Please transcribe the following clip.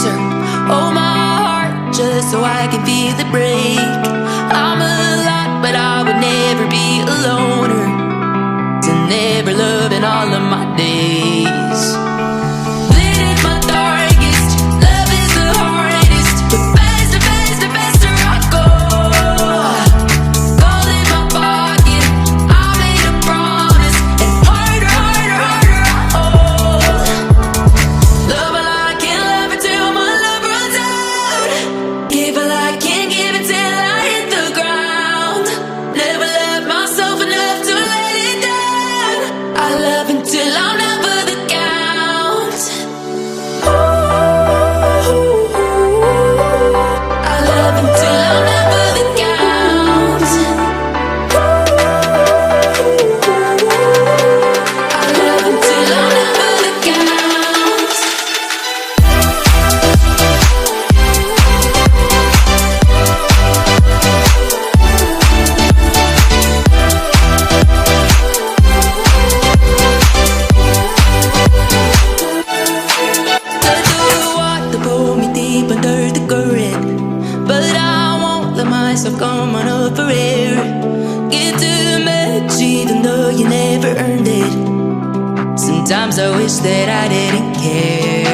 closer. Hold my heart just so I can feel it break. I'm a lot, but I would never be a loner. To never love in all of my days. Lit is my darkest, love is the hardest. The faster, faster, faster I go. Gold in my pocket, I made a promise. And harder, harder, harder I hold. Love while I can't love it till my love runs out. Give while I can't give it till I hit the ground. Never love myself enough to let it down. I love until I'm never the count. I love until I'm never the count. I love until I'm never the count. The water pull me deep under the current, but I won't let myself come on up for air. Get too much even though you never earned it. Sometimes I wish that I didn't care.